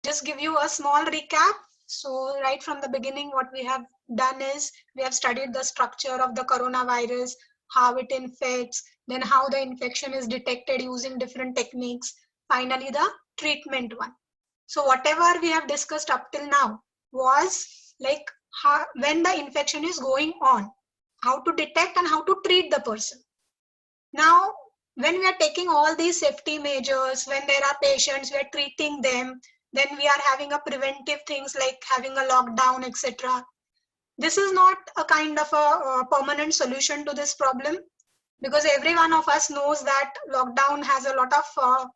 just give you a small recap. So right from the beginning, what we have done is we have studied the structure of the coronavirus, how it infects, then how the infection is detected using different techniques, finally the treatment one. So whatever we have discussed up till now was like how, when the infection is going on, how to detect and how to treat the person. Now, when we are taking all these safety measures, when there are patients, we are treating them, then we are having a preventive things like having a lockdown, etc. This is not a kind of a permanent solution to this problem, because every one of us knows that lockdown has a lot of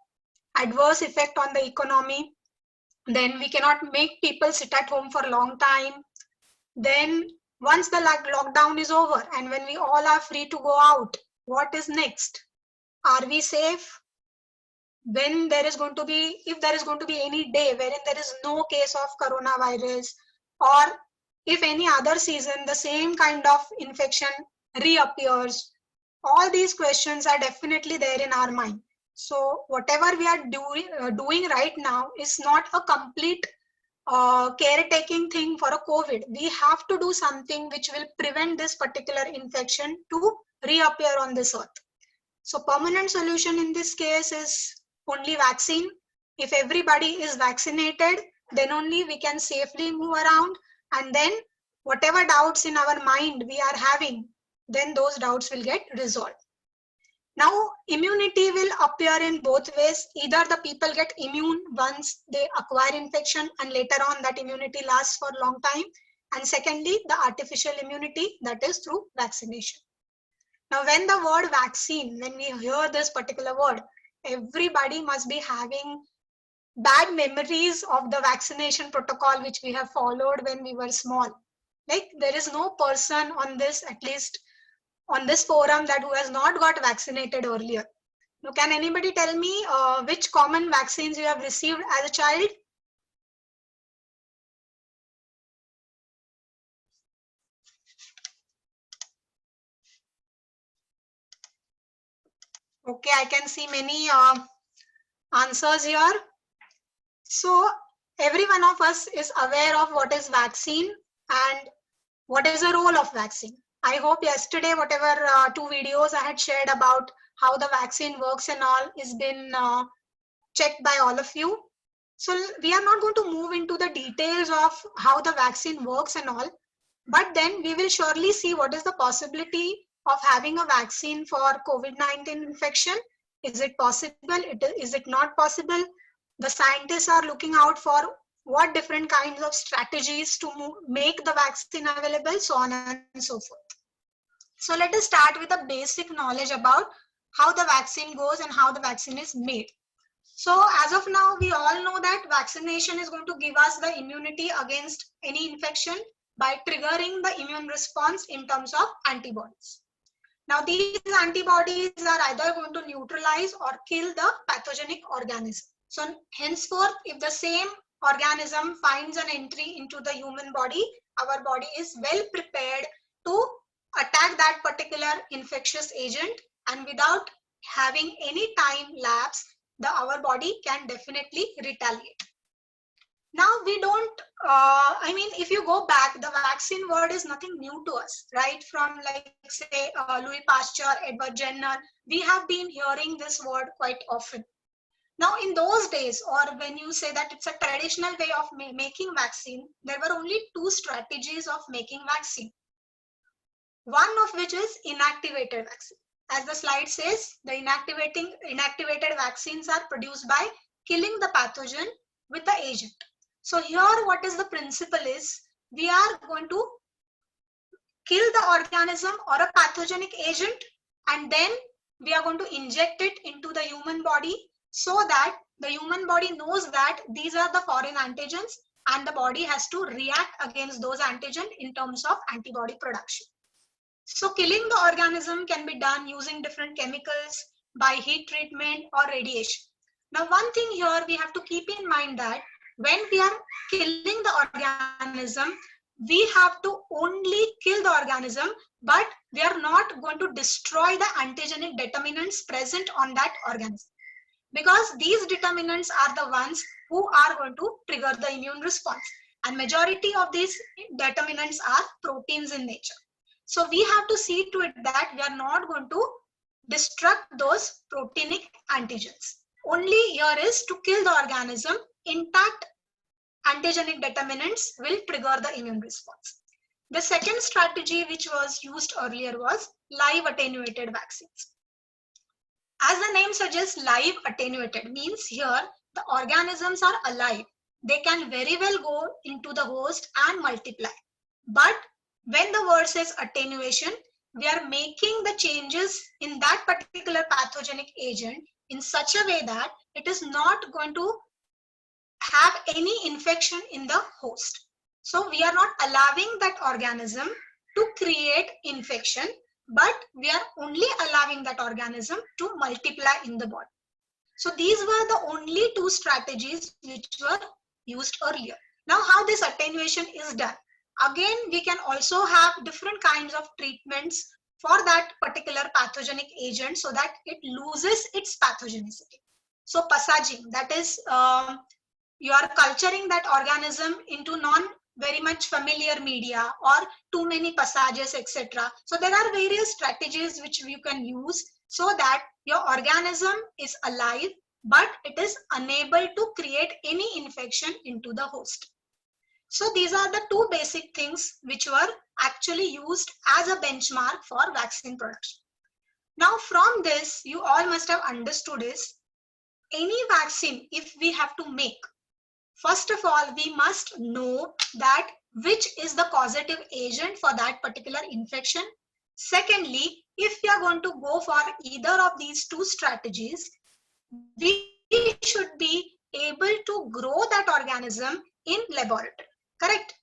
adverse effect on the economy. Then we cannot make people sit at home for a long time. Then once the lockdown is over and when we all are free to go out, what is next? Are we safe? When there is going to be, if there is going to be any day wherein there is no case of coronavirus, or if any other season the same kind of infection reappears, all these questions are definitely there in our mind. So whatever we are doing right now is not a complete caretaking thing for a COVID. We have to do something which will prevent this particular infection to reappear on this earth. So permanent solution in this case is only vaccine. If everybody is vaccinated, then only we can safely move around, and then whatever doubts in our mind we are having, then those doubts will get resolved. Now, immunity will appear in both ways. Either the people get immune once they acquire infection and later on that immunity lasts for a long time. And secondly, the artificial immunity, that is through vaccination. Now, when the word vaccine, when we hear this particular word, everybody must be having bad memories of the vaccination protocol which we have followed when we were small. Like there is no person on this, at least on this forum, that who has not got vaccinated earlier. Now, can anybody tell me which common vaccines you have received as a child? Okay, I can see many answers here. So every one of us is aware of what is vaccine and what is the role of vaccine. I hope yesterday whatever 2 videos I had shared about how the vaccine works and all is been checked by all of you. So we are not going to move into the details of how the vaccine works and all, but then we will surely see what is the possibility of having a vaccine for COVID-19 infection. Is it possible? Is it not possible? The scientists are looking out for what different kinds of strategies to make the vaccine available, so on and so forth. So let us start with the basic knowledge about how the vaccine goes and how the vaccine is made. So as of now, we all know that vaccination is going to give us the immunity against any infection by triggering the immune response in terms of antibodies. Now these antibodies are either going to neutralize or kill the pathogenic organism. So henceforth, if the same organism finds an entry into the human body, our body is well prepared to attack that particular infectious agent, and without having any time lapse, our body can definitely retaliate. Now we don't, if you go back, the vaccine word is nothing new to us, right? From like say Louis Pasteur, Edward Jenner, we have been hearing this word quite often. Now in those days, or when you say that it's a traditional way of making vaccine, there were only two strategies of making vaccine. One of which is inactivated vaccine. As the slide says, the inactivated vaccines are produced by killing the pathogen with the agent. So here what is the principle is, we are going to kill the organism or a pathogenic agent, and then we are going to inject it into the human body so that the human body knows that these are the foreign antigens and the body has to react against those antigens in terms of antibody production. So killing the organism can be done using different chemicals, by heat treatment or radiation. Now one thing here we have to keep in mind that when we are killing the organism, we have to only kill the organism, but we are not going to destroy the antigenic determinants present on that organism. Because these determinants are the ones who are going to trigger the immune response. And majority of these determinants are proteins in nature. So we have to see to it that we are not going to destruct those proteinic antigens. Only here is to kill the organism. Intact antigenic determinants will trigger the immune response. The second strategy which was used earlier was live attenuated vaccines. As the name suggests, live attenuated means here the organisms are alive. They can very well go into the host and multiply. But when the word says attenuation, we are making the changes in that particular pathogenic agent in such a way that it is not going to have any infection in the host. So we are not allowing that organism to create infection, but we are only allowing that organism to multiply in the body. So these were the only two strategies which were used earlier. Now how this attenuation is done? Again, we can also have different kinds of treatments for that particular pathogenic agent so that it loses its pathogenicity. So passaging, that is, you are culturing that organism into non very much familiar media or too many passages, etc. So there are various strategies which you can use so that your organism is alive, but it is unable to create any infection into the host. So these are the two basic things which were actually used as a benchmark for vaccine production. Now from this, you all must have understood is any vaccine, if we have to make, first of all, we must know that which is the causative agent for that particular infection. Secondly, if we are going to go for either of these two strategies, we should be able to grow that organism in laboratory, correct?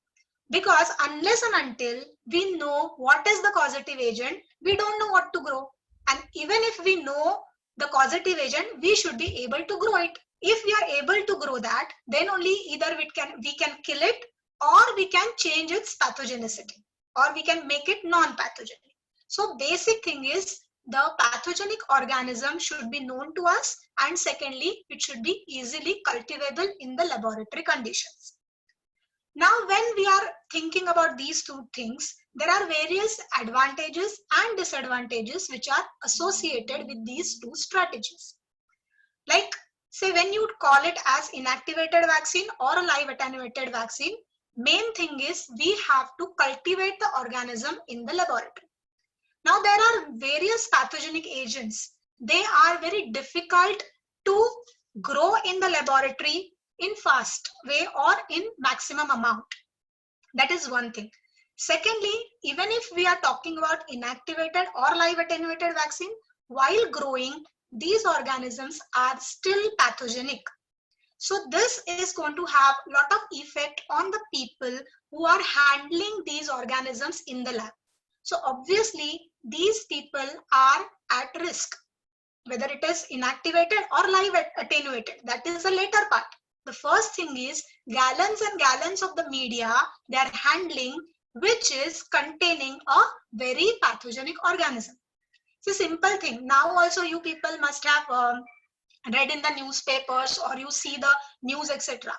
Because unless and until we know what is the causative agent, we don't know what to grow. And even if we know the causative agent, we should be able to grow it. If we are able to grow that, then only either we can kill it, or we can change its pathogenicity, or we can make it non-pathogenic. So basic thing is the pathogenic organism should be known to us, and secondly, it should be easily cultivable in the laboratory conditions. Now, when we are thinking about these two things, there are various advantages and disadvantages which are associated with these two strategies. Like, say, when you call it as inactivated vaccine or a live attenuated vaccine, main thing is we have to cultivate the organism in the laboratory. Now, there are various pathogenic agents. They are very difficult to grow in the laboratory in fast way or in maximum amount. That is one thing. Secondly, even if we are talking about inactivated or live attenuated vaccine, while growing, these organisms are still pathogenic. So this is going to have a lot of effect on the people who are handling these organisms in the lab. So obviously, these people are at risk, whether it is inactivated or live attenuated. That is the later part. The first thing is gallons and gallons of the media they are handling, which is containing a very pathogenic organism. It's a simple thing. Now also you people must have read in the newspapers or you see the news, etc.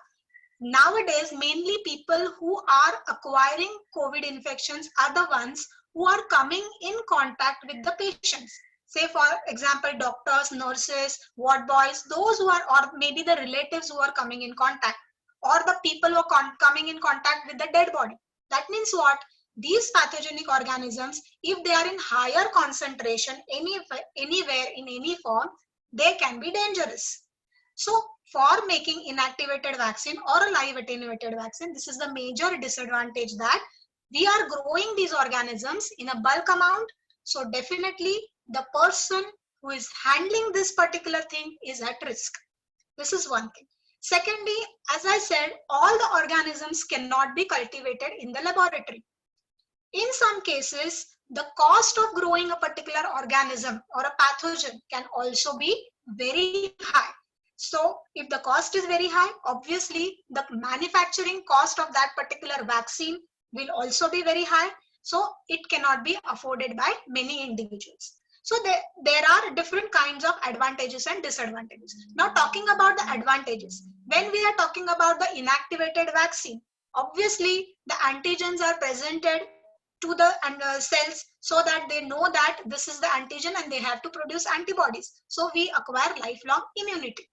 Nowadays, mainly people who are acquiring COVID infections are the ones who are coming in contact with the patients. Say, for example, doctors, nurses, ward boys, those who are, or maybe the relatives who are coming in contact, or the people who are coming in contact with the dead body. That means what? These pathogenic organisms, if they are in higher concentration anywhere, in any form, they can be dangerous. So for making inactivated vaccine or a live attenuated vaccine, this is the major disadvantage, that we are growing these organisms in a bulk amount. So definitely the person who is handling this particular thing is at risk. This is one thing. Secondly, as I said, all the organisms cannot be cultivated in the laboratory. In some cases, the cost of growing a particular organism or a pathogen can also be very high. So if the cost is very high, obviously the manufacturing cost of that particular vaccine will also be very high. So it cannot be afforded by many individuals. So there are different kinds of advantages and disadvantages. Now talking about the advantages, when we are talking about the inactivated vaccine, obviously the antigens are presented to the cells so that they know that this is the antigen and they have to produce antibodies. So we acquire lifelong immunity.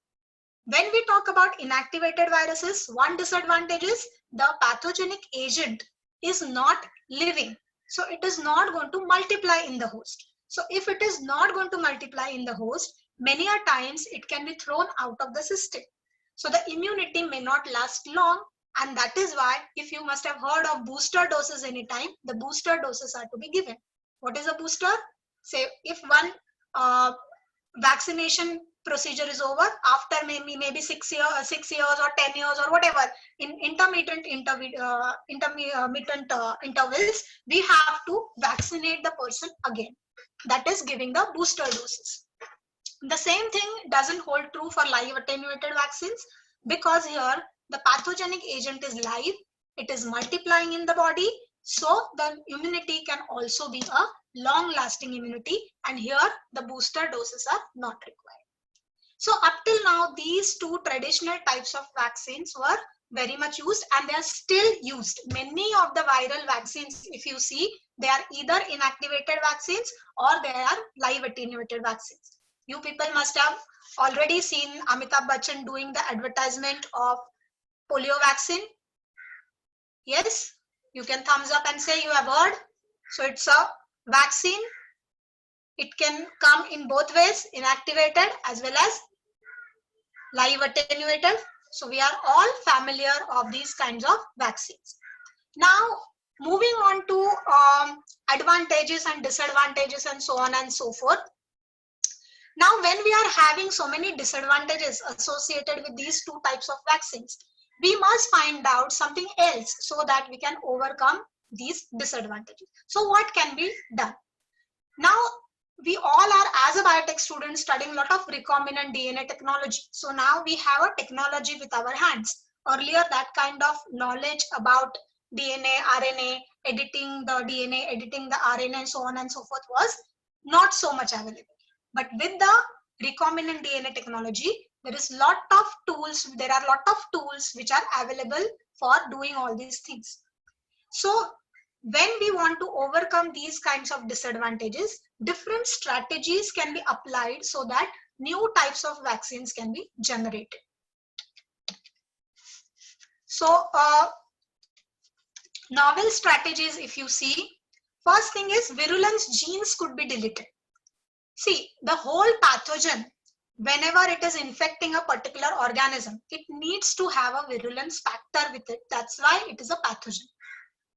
When we talk about inactivated viruses, one disadvantage is the pathogenic agent is not living. So it is not going to multiply in the host. So if it is not going to multiply in the host, many a times it can be thrown out of the system. So the immunity may not last long, and that is why, if you must have heard of booster doses anytime, the booster doses are to be given. What is a booster? Say if one vaccination procedure is over, after maybe 6 years or 10 years or whatever, in intermittent intervals, we have to vaccinate the person again. That is giving the booster doses. The same thing doesn't hold true for live attenuated vaccines, because here the pathogenic agent is live, it is multiplying in the body, so the immunity can also be a long lasting immunity, and here the booster doses are not required. So up till now, these two traditional types of vaccines were very much used, and they are still used. Many of the viral vaccines, if you see, they are either inactivated vaccines or they are live attenuated vaccines. You people must have already seen Amitabh Bachchan doing the advertisement of polio vaccine. Yes, you can thumbs up and say you have heard. So it's a vaccine. It can come in both ways, inactivated as well as live attenuated. So we are all familiar of these kinds of vaccines. Now moving on to advantages and disadvantages and so on and so forth. Now when we are having so many disadvantages associated with these two types of vaccines, we must find out something else so that we can overcome these disadvantages. So what can be done? Now we all are, as a biotech student, studying a lot of recombinant DNA technology. So now we have a technology with our hands. Earlier, that kind of knowledge about DNA, RNA, editing the DNA, editing the RNA, and so on and so forth was not so much available. But with the recombinant DNA technology, there are a lot of tools which are available for doing all these things. So when we want to overcome these kinds of disadvantages, different strategies can be applied so that new types of vaccines can be generated. So novel strategies, if you see, first thing is virulence genes could be deleted. See, the whole pathogen, whenever it is infecting a particular organism, it needs to have a virulence factor with it. That's why it is a pathogen.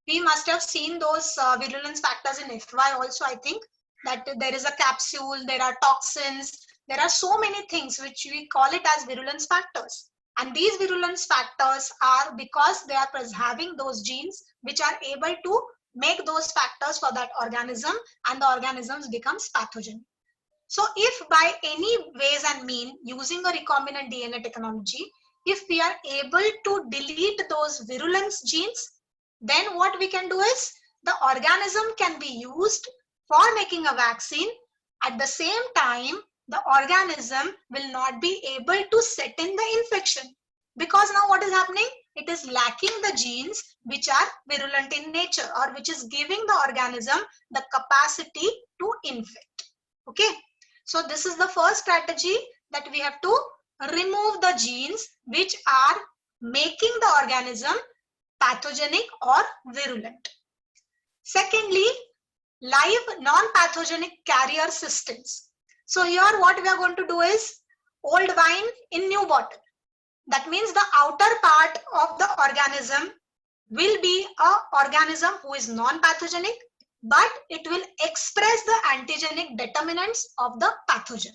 We must have seen those virulence factors in FY also, I think, that there is a capsule, there are toxins, there are so many things which we call it as virulence factors. And these virulence factors are because they are having those genes which are able to make those factors for that organism, and the organisms becomes pathogen. So if by any ways and mean, using a recombinant DNA technology, if we are able to delete those virulence genes, then what we can do is the organism can be used for making a vaccine. At the same time, the organism will not be able to set in the infection, because now what is happening? It is lacking the genes which are virulent in nature, or which is giving the organism the capacity to infect. Okay. So this is the first strategy, that we have to remove the genes which are making the organism pathogenic or virulent. Secondly, live non-pathogenic carrier systems. So here what we are going to do is old wine in new bottle. That means the outer part of the organism will be an organism who is non-pathogenic, but it will express the antigenic determinants of the pathogen.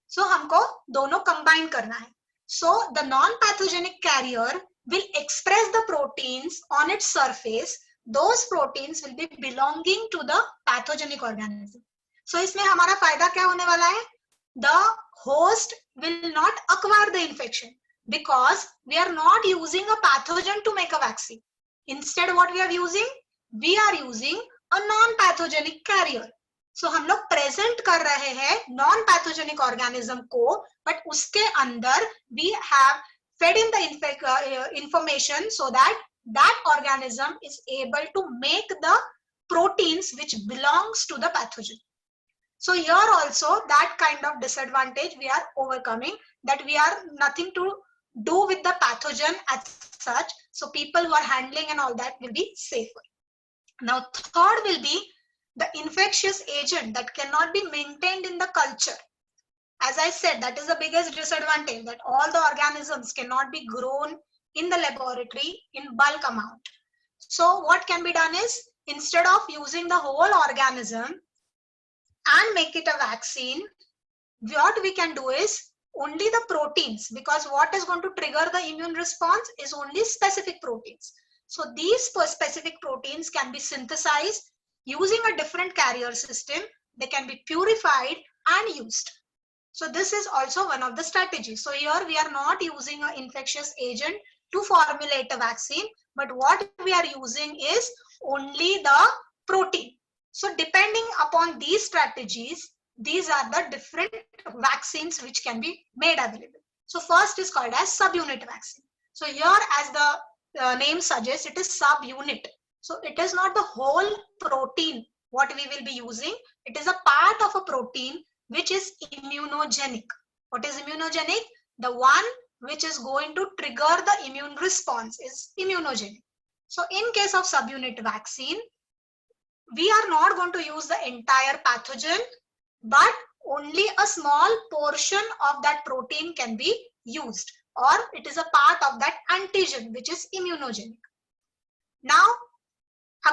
So हमको दोनों combine करना है. So the non-pathogenic carrier will express the proteins on its surface. Those proteins will be belonging to the pathogenic organism. So इसमें हमारा फायदा क्या होने वाला है? The host will not acquire the infection, because we are not using a pathogen to make a vaccine. Instead, what we are using? We are using a non-pathogenic carrier. सो हम लोग present कर रहे हैं नॉन पैथोजेनिक ऑर्गेनिज्म को, but उसके अंदर we have fed in the information so that that organism is able to make the proteins which belongs to the pathogen. So here also that kind of disadvantage we are overcoming, that we are nothing to do with the pathogen as such. So people who are handling and all that will be safer. Now third will be the infectious agent that cannot be maintained in the culture. As I said, that is the biggest disadvantage, that all the organisms cannot be grown in the laboratory in bulk amount. So what can be done is, instead of using the whole organism and make it a vaccine, what we can do is only the proteins, because what is going to trigger the immune response is only specific proteins. So these specific proteins can be synthesized using a different carrier system. They can be purified and used. So this is also one of the strategies. So here we are not using an infectious agent to formulate a vaccine, but what we are using is only the protein. So depending upon these strategies, these are the different vaccines which can be made available. So first is called as subunit vaccine. So here, as the name suggests, it is subunit. So it is not the whole protein what we will be using. It is a part of a protein which is immunogenic. What is immunogenic? The one which is going to trigger the immune response is immunogenic. So in case of subunit vaccine, we are not going to use the entire pathogen, but only a small portion of that protein can be used, or it is a part of that antigen which is immunogenic. Now,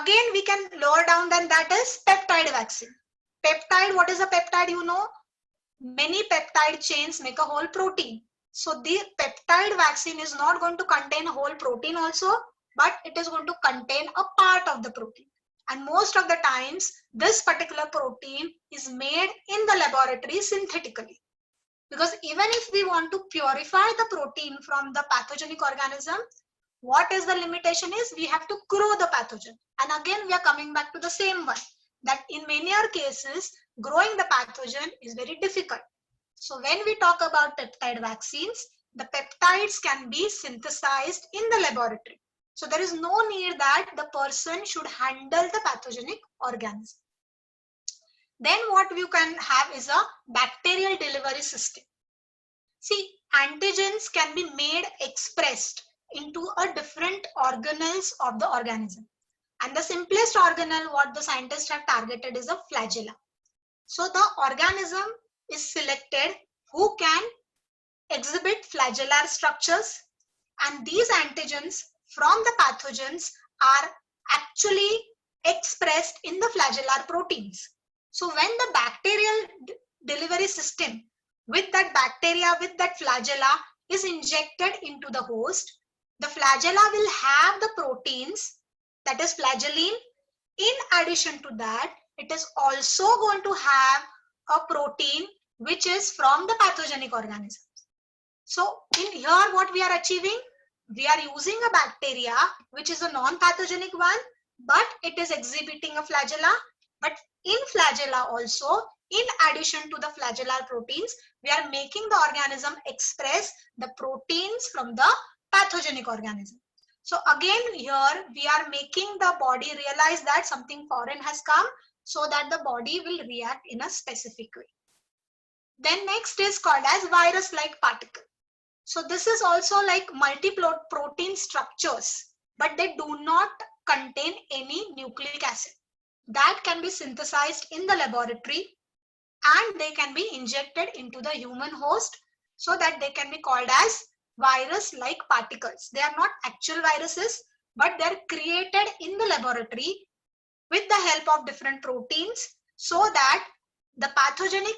again, we can lower down than that is peptide vaccine. Peptide, what is a peptide? You know, many peptide chains make a whole protein. So the peptide vaccine is not going to contain a whole protein also, but it is going to contain a part of the protein. And most of the times, this particular protein is made in the laboratory synthetically. Because even if we want to purify the protein from the pathogenic organism, what is the limitation is we have to grow the pathogen. And again, we are coming back to the same one, that in many cases, growing the pathogen is very difficult. So when we talk about peptide vaccines, the peptides can be synthesized in the laboratory. So there is no need that the person should handle the pathogenic organism. Then what you can have is a bacterial delivery system. See, antigens can be made expressed into a different organelles of the organism. And the simplest organelle what the scientists have targeted is a flagella. So the organism is selected who can exhibit flagellar structures, and these antigens from the pathogens are actually expressed in the flagellar proteins. So when the bacterial delivery system with that bacteria, with that flagella is injected into the host, the flagella will have the proteins, that is flagellin. In addition to that, it is also going to have a protein which is from the pathogenic organisms. So in here what we are achieving, we are using a bacteria which is a non-pathogenic one, but it is exhibiting a flagella. But in flagella also, in addition to the flagellar proteins, we are making the organism express the proteins from the pathogenic organism. So again here we are making the body realize that something foreign has come, so that the body will react in a specific way. Then next is called as virus-like particle. So this is also like multi-protein structures, but they do not contain any nucleic acid. That can be synthesized in the laboratory and they can be injected into the human host, so that they can be called as virus-like particles. They are not actual viruses, but they are created in the laboratory with the help of different proteins, so that the pathogenic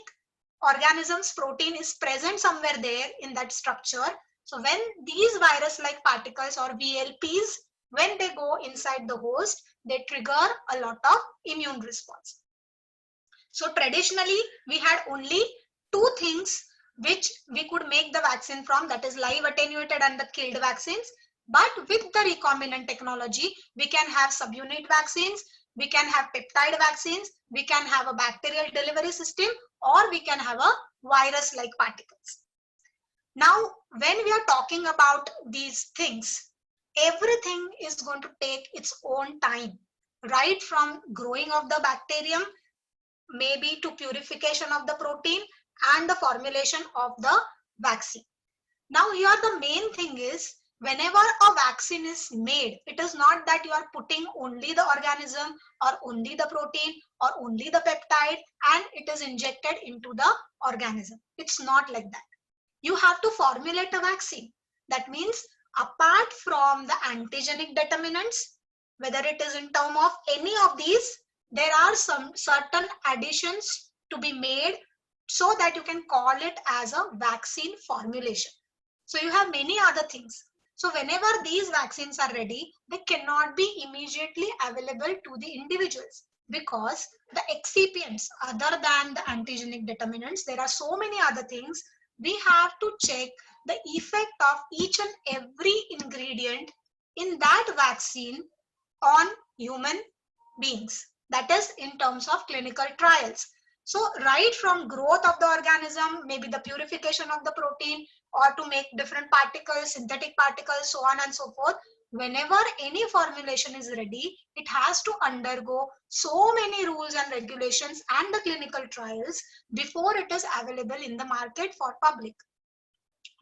organism's protein is present somewhere there in that structure. So when these virus-like particles or VLPs, when they go inside the host, they trigger a lot of immune response. So traditionally, we had only two things which we could make the vaccine from, that is live attenuated and the killed vaccines. But with the recombinant technology, we can have subunit vaccines, We can have peptide vaccines, we can have a bacterial delivery system, or we can have a virus-like particles. Now, when we are talking about these things, everything is going to take its own time, right from growing of the bacterium, maybe to purification of the protein and the formulation of the vaccine. Now here the main thing is, whenever a vaccine is made, it is not that you are putting only the organism or only the protein or only the peptide and it is injected into the organism. It's not like that. You have to formulate a vaccine. That means apart from the antigenic determinants, whether it is in terms of any of these, there are some certain additions to be made so that you can call it as a vaccine formulation. So you have many other things. So whenever these vaccines are ready, they cannot be immediately available to the individuals because the excipients, other than the antigenic determinants, there are so many other things. We have to check the effect of each and every ingredient in that vaccine on human beings. That is in terms of clinical trials. So right from growth of the organism, maybe the purification of the protein, or to make different particles, synthetic particles, so on and so forth. Whenever any formulation is ready, it has to undergo so many rules and regulations and the clinical trials before it is available in the market for public.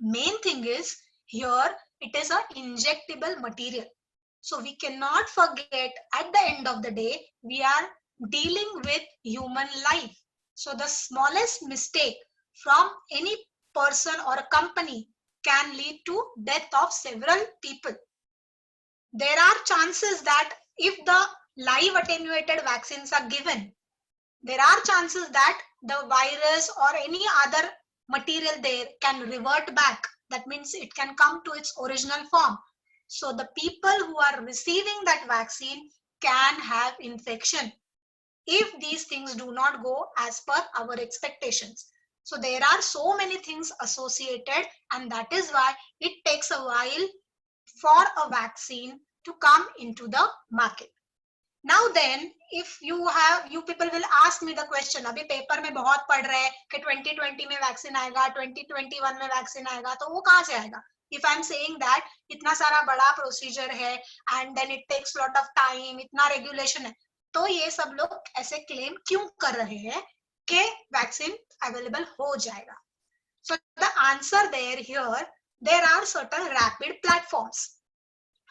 Main thing is here, it is an injectable material. So we cannot forget at the end of the day, we are dealing with human life. So the smallest mistake from any person or a company can lead to death of several people. There are chances that if the live attenuated vaccines are given, there are chances that the virus or any other material there can revert back. That means it can come to its original form. So the people who are receiving that vaccine can have infection if these things do not go as per our expectations. So there are so many things associated, and that is why it takes a while for a vaccine to come into the market. Now then, if you people will ask me the question, अभी paper में बहुत पढ़ रहे हैं कि 2020 में vaccine आएगा, 2021 में वैक्सीन आएगा, तो वो कहाँ से आएगा? If I'm saying that इतना सारा बड़ा प्रोसीजर है and then it takes lot of time, इतना रेगुलेशन है, तो ये सब लोग ऐसे क्लेम क्यों कर रहे हैं कि वैक्सीन अवेलेबल हो जाएगा? So the answer there are certain rapid platforms.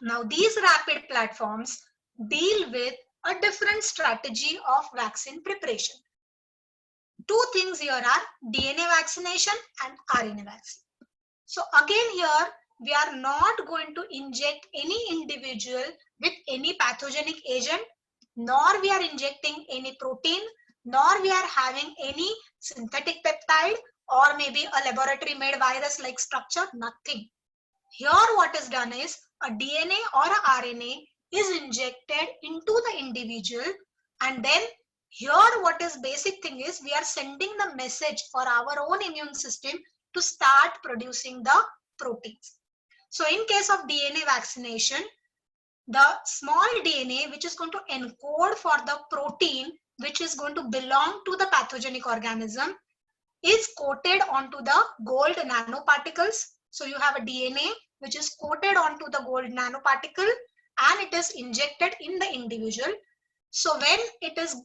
Now these rapid platforms deal with a different strategy of vaccine preparation. Two things here are DNA vaccination and RNA vaccine. So again here, we are not going to inject any individual with any pathogenic agent, nor we are injecting any protein, nor we are having any synthetic peptide or maybe a laboratory made virus like structure, nothing. Here what is done is a DNA or a RNA is injected into the individual, and then here what is basic thing is we are sending the message for our own immune system to start producing the proteins. So in case of DNA vaccination, the small DNA which is going to encode for the protein which is going to belong to the pathogenic organism is coated onto the gold nanoparticles. So you have a DNA which is coated onto the gold nanoparticle and it is injected in the individual. So when it is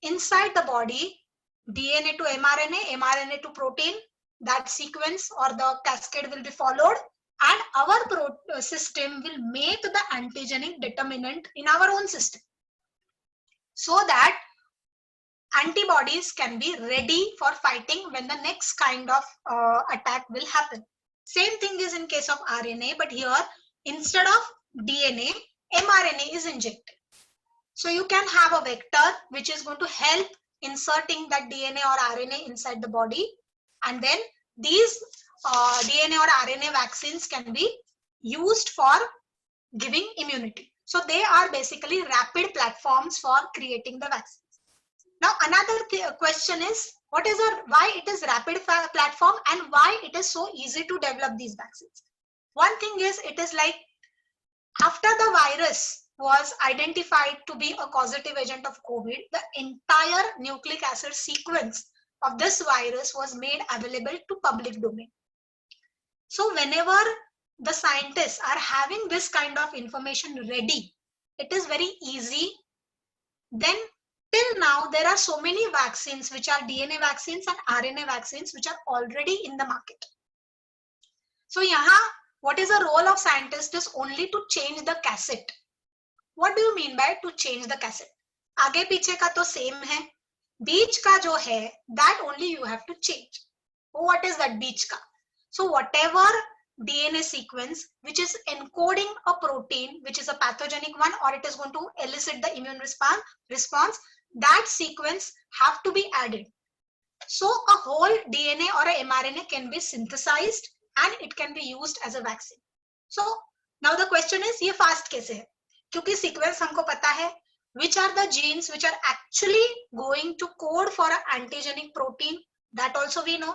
inside the body, DNA to mRNA, mRNA to protein, that sequence or the cascade will be followed, and our system will make the antigenic determinant in our own system so that antibodies can be ready for fighting when the next kind of attack will happen. Same thing is in case of RNA, but here instead of DNA, mRNA is injected. So you can have a vector which is going to help inserting that DNA or RNA inside the body, and then these DNA or RNA vaccines can be used for giving immunity. So they are basically rapid platforms for creating the vaccines. Now another question is, why it is rapid platform and why it is so easy to develop these vaccines? One thing is, it is like after the virus was identified to be a causative agent of COVID, the entire nucleic acid sequence of this virus was made available to public domain. So whenever the scientists are having this kind of information ready, it is very easy. Then till now, there are so many vaccines which are DNA vaccines and RNA vaccines which are already in the market. So yahan, what is the role of scientists is only to change the cassette. What do you mean by to change the cassette? आगे पीछे का तो same है, बीच का जो है that only you have to change. What is that बीच का? So whatever DNA sequence which is encoding a protein which is a pathogenic one or it is going to elicit the immune response, that sequence have to be added. So a whole DNA or a mRNA can be synthesized and it can be used as a vaccine. So now the question is ये fast कैसे है? क्योंकि sequence हमको पता है which are the genes which are actually going to code for an antigenic protein, that also we know.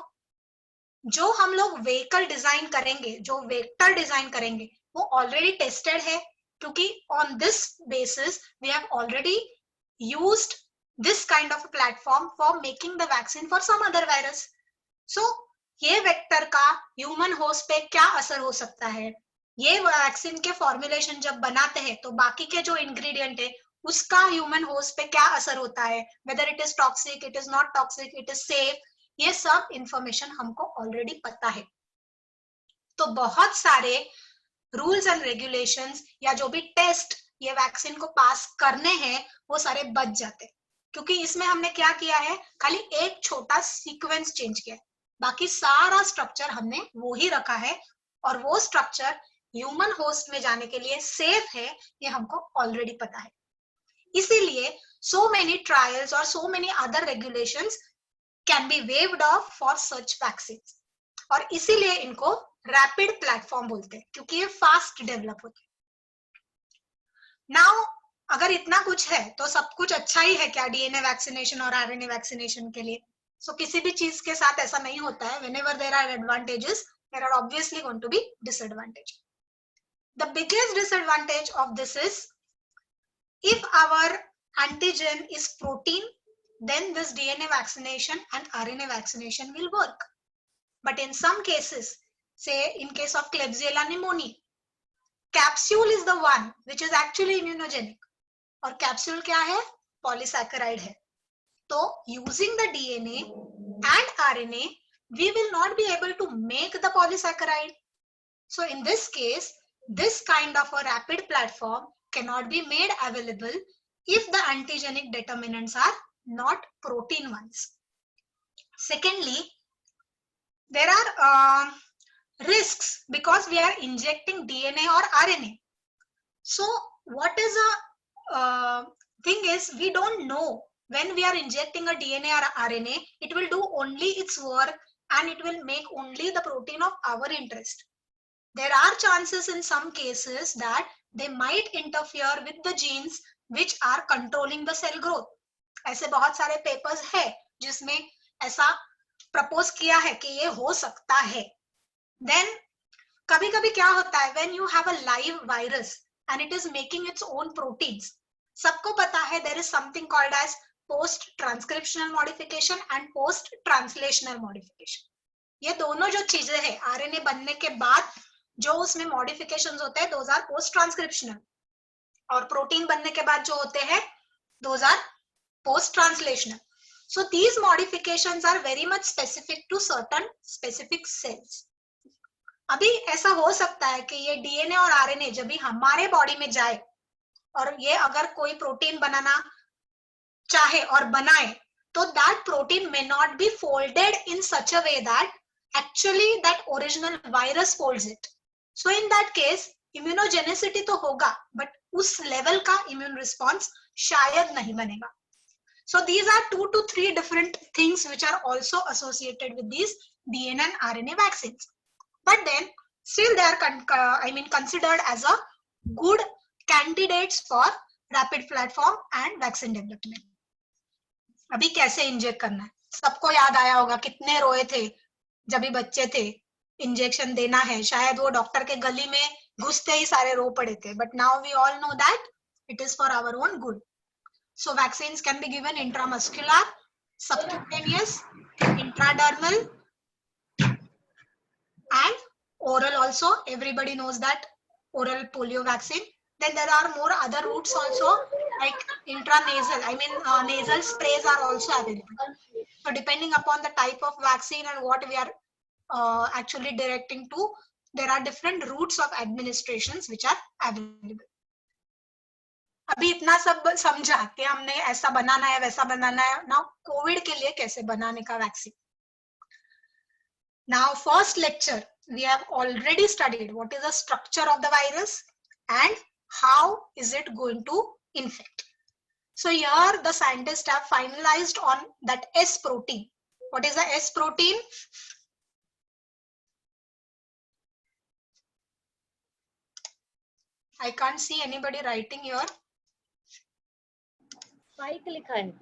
जो हम लोग vehicle design करेंगे, जो vector design करेंगे, वो already tested है क्योंकि on this basis we have already used this kind of a platform for making the vaccine for some other virus. So ये वेक्टर का ह्यूमन होस्ट पे क्या असर हो सकता है, ये वैक्सीन के फॉर्मुलेशन जब बनाते हैं तो बाकी के जो इंग्रेडिएंट है उसका ह्यूमन होस्ट पे क्या असर होता है, whether it is toxic, it is not toxic, it is safe, ये सब इंफॉर्मेशन हमको ऑलरेडी पता है. तो बहुत सारे रूल्स एंड रेगुलेशंस या जो भी टेस्ट ये वैक्सीन को पास करने हैं वो सारे बच जाते हैं क्योंकि इसमें हमने क्या किया है, खाली एक छोटा सीक्वेंस चेंज किया है, बाकी सारा स्ट्रक्चर हमने वो ही रखा है और वो स्ट्रक्चर ह्यूमन होस्ट में जाने के लिए सेफ है, ये हमको ऑलरेडी पता है. इसीलिए so many trials और so many other regulations can be waived off for such vaccines. और इसीलिए इनको रैपिड प्लेटफॉर्म बोलते हैं क्योंकि ये फास्ट डेवलप होते हैं. नाउ अगर इतना कुछ है तो सब कुछ अच्छा ही है क्या डीएनए वैक्सीनेशन और आरएनए वैक्सीनेशन के लिए? So किसी भी चीज के साथ ऐसा नहीं होता है. Whenever there are advantages, there are obviously going to be disadvantages. The biggest disadvantage of this is if our antigen is protein, then this DNA vaccination and RNA vaccination will work. But in some cases, say in case of Klebsiella pneumoniae, capsule is the one which is actually immunogenic. और capsule क्या है? Polysaccharide है. So using the DNA and RNA, we will not be able to make the polysaccharide. So in this case, this kind of a rapid platform cannot be made available if the antigenic determinants are not protein ones. Secondly, there are risks because we are injecting DNA or RNA. So what is a thing is we don't know when we are injecting a DNA or RNA, it will do only its work and it will make only the protein of our interest. There are chances in some cases that they might interfere with the genes which are controlling the cell growth. ऐसे बहुत सारे papers है जिसमें ऐसा propose किया है कि ये हो सकता है. Then कभी कभी क्या होता है, when you have a live virus and it is making its own proteins, सबको पता है there is something called as post transcriptional modification and post translational modification. ये दोनों जो चीजें हैं आरएनए बनने के बाद जो उसमें मॉडिफिकेशंस होते हैं those are post transcriptional और प्रोटीन बनने के बाद जो होते हैं those are post translational. So these modifications are very much specific to certain specific cells. अभी ऐसा हो सकता है कि ये डीएनए और आरएनए जब भी हमारे बॉडी में जाए और ये अगर कोई प्रोटीन बनाना चाहे और बनाए तो that protein may not be folded in such a way that actually that original virus folds it. So in that case immunogenicity तो होगा but उस लेवल का immune response शायद नहीं बनेगा. So these are 2 to 3 different things which are also associated with these DNA and RNA vaccines. But then still they are considered as a good candidates for rapid platform and vaccine development. अभी कैसे inject करना है सबको याद आया होगा, कितने रोए थे जब भी बच्चे थे, इंजेक्शन देना है, शायद वो डॉक्टर के गली में घुसते ही सारे रो पड़े थे. But now we all know that It is for our own good. So vaccines can be given intramuscular, subcutaneous, intradermal, and oral also. Everybody knows that oral polio vaccine. Then there are more other routes also, like intranasal. I mean, nasal sprays are also available. So depending upon the type of vaccine and what we are actually directing to, there are different routes of administrations which are available. अभी इतना सब समझा कि हमने ऐसा बनाना है वैसा बनाना है. नाउ कोविड के लिए कैसे बनाने का vaccine. Now first lecture we have already studied what is the structure of the virus and how is it going to infect. So here the scientists have finalized on that S protein. What is the S protein? I can't see anybody writing here. Spike लिखा है.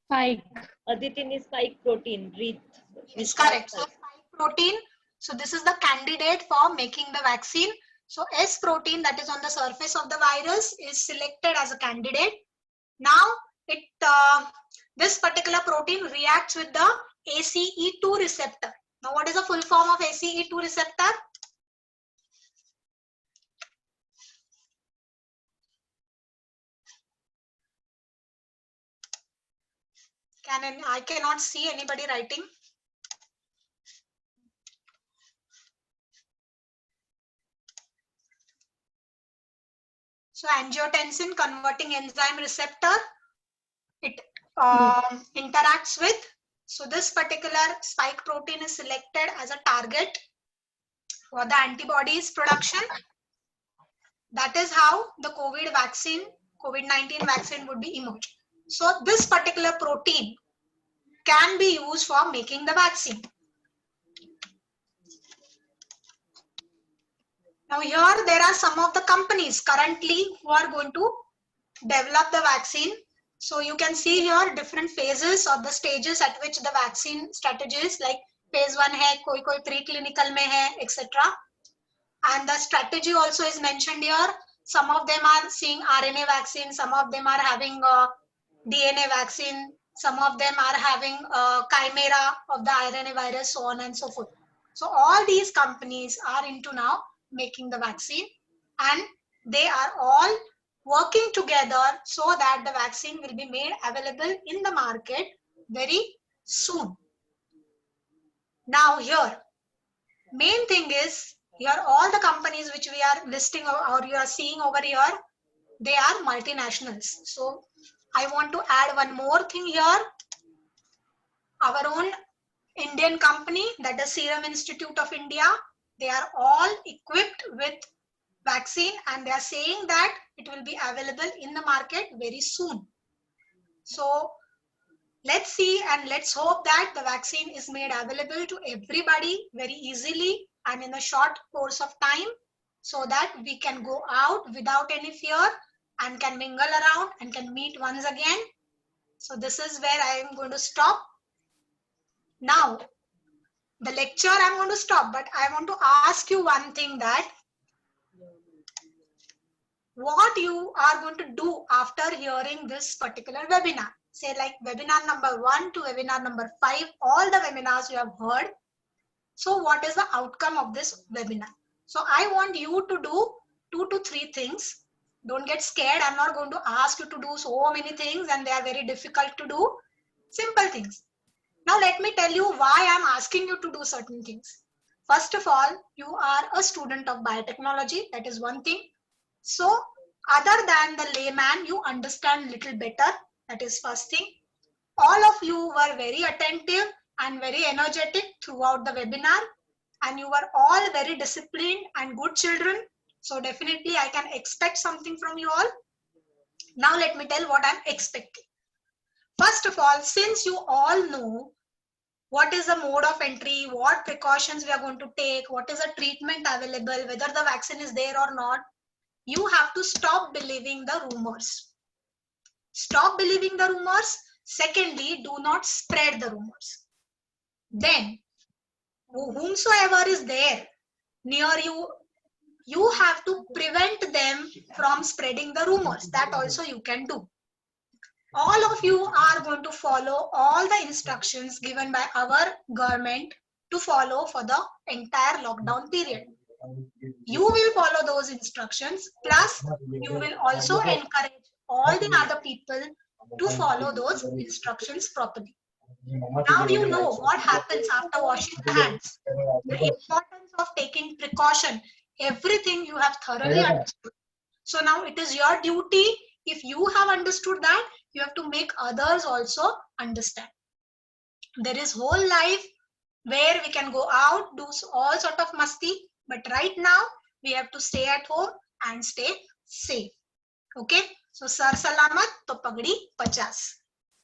Spike. Aditi ने spike protein. Breathe. Is correct. So spike protein. So this is the candidate for making the vaccine. So S protein that is on the surface of the virus is selected as a candidate. Now it this particular protein reacts with the ACE2 receptor. Now what is the full form of ACE2 receptor? I cannot see anybody writing. So angiotensin converting enzyme receptor, it interacts with. So this particular spike protein is selected as a target for the antibodies production. That is how the COVID-19 vaccine would be emerged. So this particular protein can be used for making the vaccine. Now here there are some of the companies currently who are going to develop the vaccine. So you can see here different phases or the stages at which the vaccine strategies, like phase 1 hai, koi preclinical mein hai, etc. And the strategy also is mentioned here. Some of them are seeing RNA vaccine, some of them are having DNA vaccine, some of them are having chimera of the RNA virus, so on and so forth. So all these companies are into now making the vaccine, and they are all working together so that the vaccine will be made available in the market very soon. Now here, main thing is, here all the companies which we are listing or you are seeing over here, they are multinationals. So I want to add one more thing here. Our own Indian company, that is Serum Institute of India, they are all equipped with vaccine and they are saying that it will be available in the market very soon. So let's see and let's hope that the vaccine is made available to everybody very easily and in a short course of time, so that we can go out without any fear and can mingle around and can meet once again. So this is where I am going to stop. Now, the lecture I'm going to stop, but I want to ask you one thing, that what you are going to do after hearing this particular webinar. Say like webinar number 1 to webinar number 5, all the webinars you have heard. So what is the outcome of this webinar? So I want you to do 2 to 3 things. Don't get scared. I'm not going to ask you to do so many things and they are very difficult to do. Simple things. Now let me tell you why I'm asking you to do certain things. First of all, you are a student of biotechnology. That is one thing. So other than the layman, you understand little better. That is first thing. All of you were very attentive and very energetic throughout the webinar, and you were all very disciplined and good children. So definitely I can expect something from you all. Now let me tell what I'm expecting. First of all, since you all know what is the mode of entry, what precautions we are going to take, what is the treatment available, whether the vaccine is there or not, you have to stop believing the rumors. Stop believing the rumors. Secondly, do not spread the rumors. Then, whomsoever is there near you, you have to prevent them from spreading the rumors. That also you can do. All of you are going to follow all the instructions given by our government to follow for the entire lockdown period. You will follow those instructions, plus you will also encourage all the other people to follow those instructions properly. Now you know what happens after washing the hands, the importance of taking precaution. Everything you have thoroughly understood. So now it is your duty. If you have understood that, you have to make others also understand. There is whole life where we can go out, do all sort of masti, but right now we have to stay at home and stay safe. Okay, so sir सलामत तो पगड़ी 50.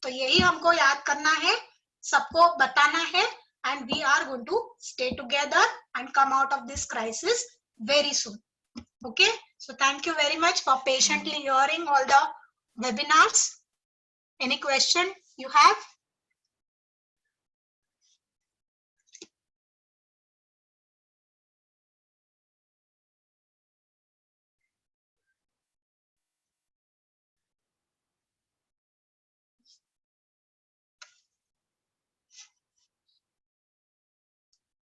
तो यही हमको याद करना है, सबको बताना है, and we are going to stay together and come out of this crisis very soon. Okay, so thank you very much for patiently hearing all the webinars. Any question you have?